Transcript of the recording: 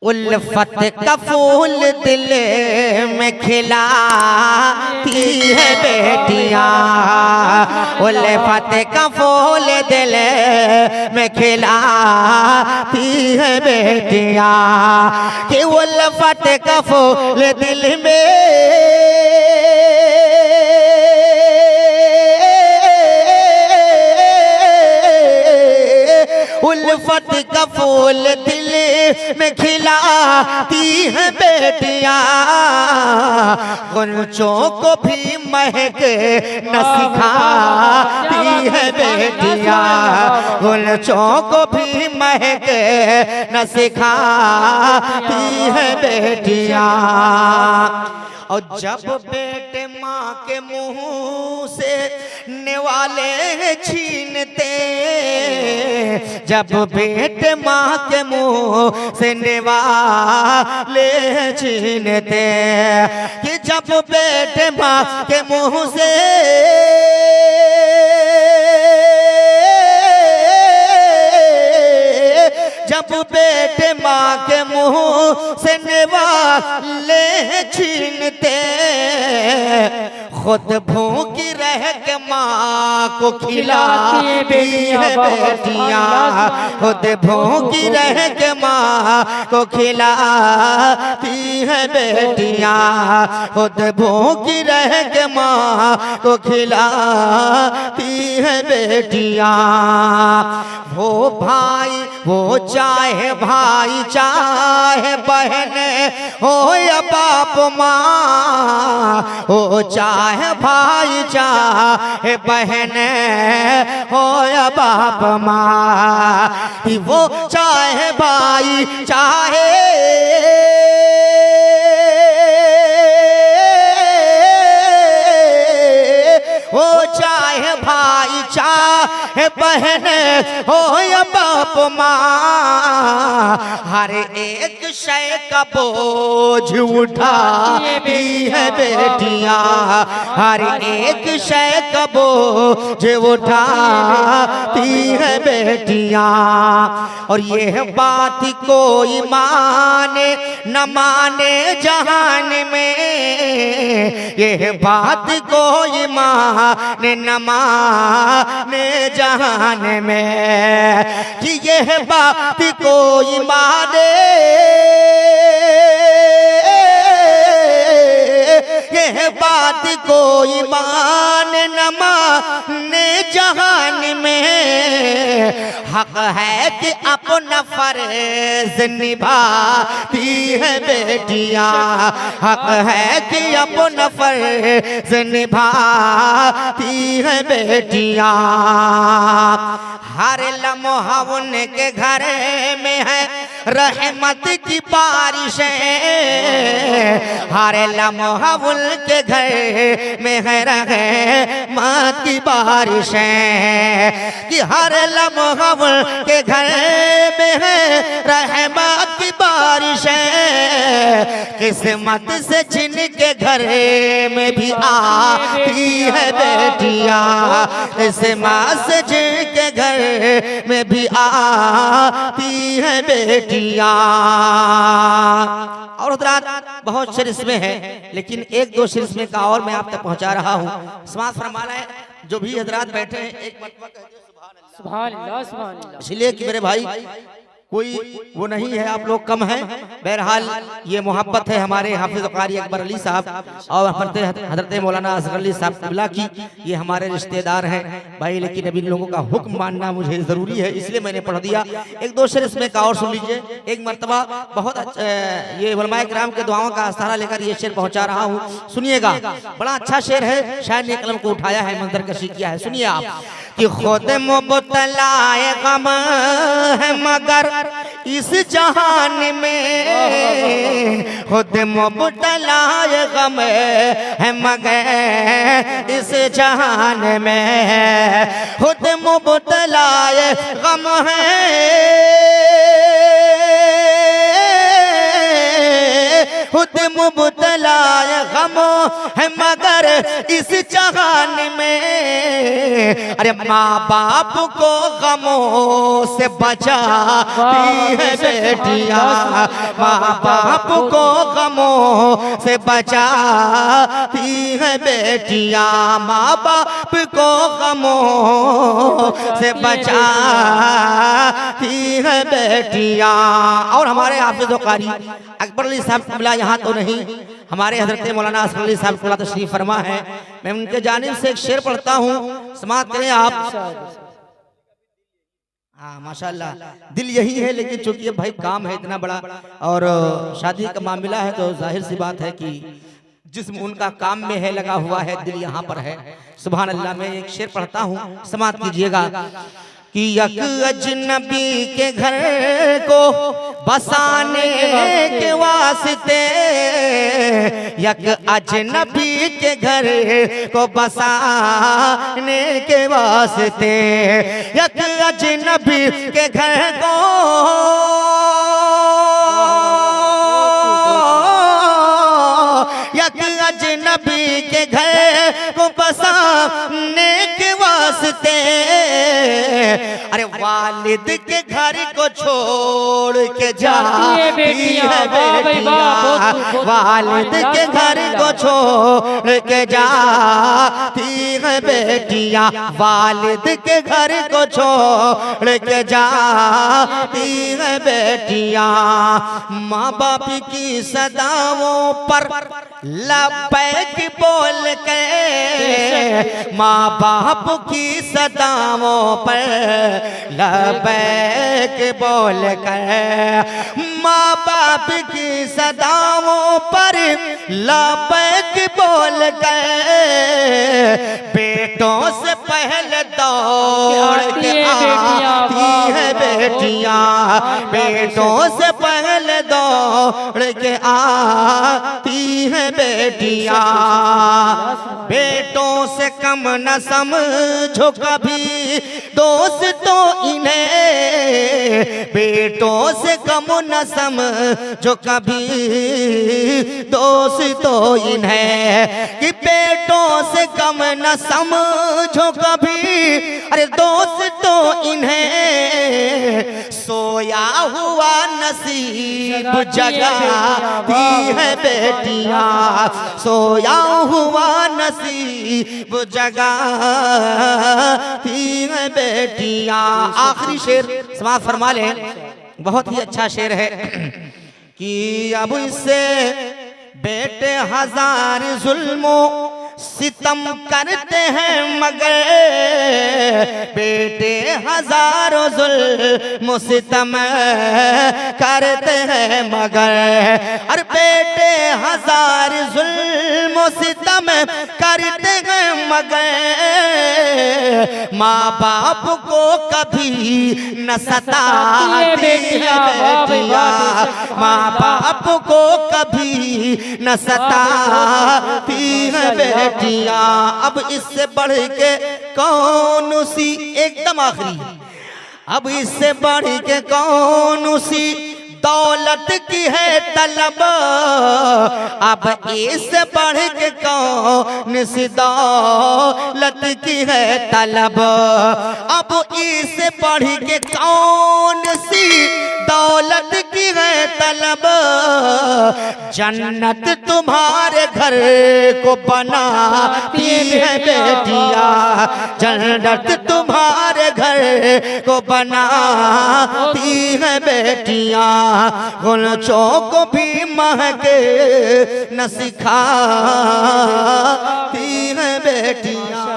उल्फत का फूल दिल में खिलाती है बेटियां, उल्फत का फूल दिल में खिलाती है बेटियां, कि उल्फत का फूल दिल में उल्फत का फूल दिल में खिलाती है बेटियां, गुलचों को भी महक न सिखाती है बेटियां, गुलचों को भी महक न सिखाती है बेटियां। और जब बेटे माँ के मुंह से निवाले छीनते, जब बेटे माँ के मुंह से निवाले छीनते, कि जब बेटे माँ के मुंह से जब बेटे माँ के मुंह से निवाले छीनते, खुद भूखी रह के माँ को खिलाती है बेटियां, खुद भूखी रह के माँ को खिलाती है बेटियां, खुद भूखी रह के माँ को खिलाती है बेटियां। वो भाई वो चाहे भाई चाहे बहन हो या बाप माँ, हो चाहे भाई चाहे बहन हो या बाप माँ, वो चाहे भाई चाहे वो चाहे भाई चाहे बहन हो या बाप माँ, हर एक शय का बोझ उठाती है बेटियां, हर एक शय का बोझ उठाती है बेटियां। और ये बात कोई माने न माने जहान में, ये बात कोई माने न माने जहान में, कि यह बात कोई माने, यह बात कोई माने न माने जहान में, हक है कि अपना फर्ज निभाती है बेटियां, हक है कि अपना फर्ज निभाती है बेटियां। हर लम्हा उनके घर में है रहमत की बारिशें, हर लम्हा उनके घर में है रहमत की बारिशें, कि हर लम्हा उनके घर में है रहमत की बारिशें, किस्मत से जिनके घर में भी आती है बेटियां, किस्मत से जिनके घर में भी आती है बेटियां। और हज़रात बहुत शेर इसमें है, लेकिन एक दो शेर इसमें का और मैं आप तक पहुंचा रहा हूँ। समाज फरमाना है, जो भी हज़रात बैठे हैं एक मरतबा कह दो सुभान अल्लाह, सुभान अल्लाह। इसलिए कि मेरे भाई कोई वो नहीं है, आप लोग कम हैं। बहरहाल ये मोहब्बत है हमारे हाफिज कारी अकबर अली साहब और हजरत मौलाना असगर अली साहब क़िबला की, ये हमारे रिश्तेदार हैं भाई, लेकिन अभी इन लोगों का हुक्म मानना मुझे ज़रूरी है, इसलिए मैंने पढ़ दिया। एक दो शेर इसमें का और सुन लीजिए। एक मरतबा बहुत ये उलमाए किराम के दुआओं का सहारा लेकर ये शेर पहुँचा रहा हूँ, सुनिएगा। बड़ा अच्छा शेर है, शायर ने कलम को उठाया है, मंजर कशी किया है, सुनिए आप। कि खुद मुबतलाए गम है मगर इस जहान में, खुद मुबतलाए गम है मगर इस जहान में, खुद मुबतलाए गम है खुद मुब्तला गमो है मगर इस जहान में। अरे माँ बाप को गमों से बचाती है बेटियां, माँ बाप को गमों से बचाती है बेटियां, माँ बाप को गमों से बचाती है बेटियां। और हमारे हाफिज़ व कारी अकबर अली साहब क़िबला यहाँ तो नहीं, हमारे हज़रत मौलाना असगर अली साहब क़िबला तशरीफ़ फरमा है। मैं उनके जानिब से एक शेर पढ़ता हूँ, समाअत करें आप। हाँ माशाल्लाह, दिल यही है, लेकिन चूंकि भाई काम है इतना बड़ा और शादी का मामला है तो जाहिर सी बात है कि जिस्म उनका काम में है लगा हुआ है, दिल यहाँ पर है। सुभान अल्लाह। मैं एक शेर पढ़ता हूँ, समाअत कीजिएगा कि यक अजनबी के घर को बसाने के वास्ते, यक अजनबी के घर को बसाने के वास्ते, यक अजनबी के घर को यक अजनबी के घर को बसाने के वास्ते, अरे वालिद के घर को छोड़ के जाती है बेटियां, वालिद के घर को छोड़ के जाती है बेटियां, वालिद के घर को छोड़ के जाती है बेटियां। माँ बाप की सदाओं पर लब्बैक बोल के, माँ बाप की सदाओं पर लब्बैक बोल कर, माँ बाप की सदाओं पर लब्बैक बोल कर, बेटों से पहले दौड़ के आती है बेटियां, बेटों से पहले दौड़ के आती है बेटियां। बेटों से कम न समझो कभी दोस्तों इन्हें, बेटों से कम न समझो कभी दोस्तों इन्हें, कि बेटों से कम न समझो कभी अरे दोस्तों इन्हें। सोया हुआ नसीब जगाती है बेटियां, सोया हुआ नसीब जगाती है बेटियां। आखिरी शेर समाअत फरमा लें, बहुत ही अच्छा शेर है कि अब इससे बेटे हजार जुल्मों सितम करते हैं मगर, बेटे हजारों जुल्म सितम करते हैं मगर, अरे बेटे हजार जुल्म सितम करते हैं मगर, माँ बाप को कभी न सताती है बेटियां, माँ बाप को कभी न सताती है बेटियां। अब इससे बढ़ के कौन सी, एकदम आखिरी, अब इससे बढ़ के कौन सी दौलत की है तलब, अब इससे बढ़ के कौन सी दौलत की है तलब, अब इससे बढ़ के कौन सी दौलत की है तलब। जन्नत तुम्हारे घर को बनाती है बेटियां, जन्नत तुम्हारे घर को बनाती है बेटियां, गुलचों को भी महके न सिखाती है बेटियां।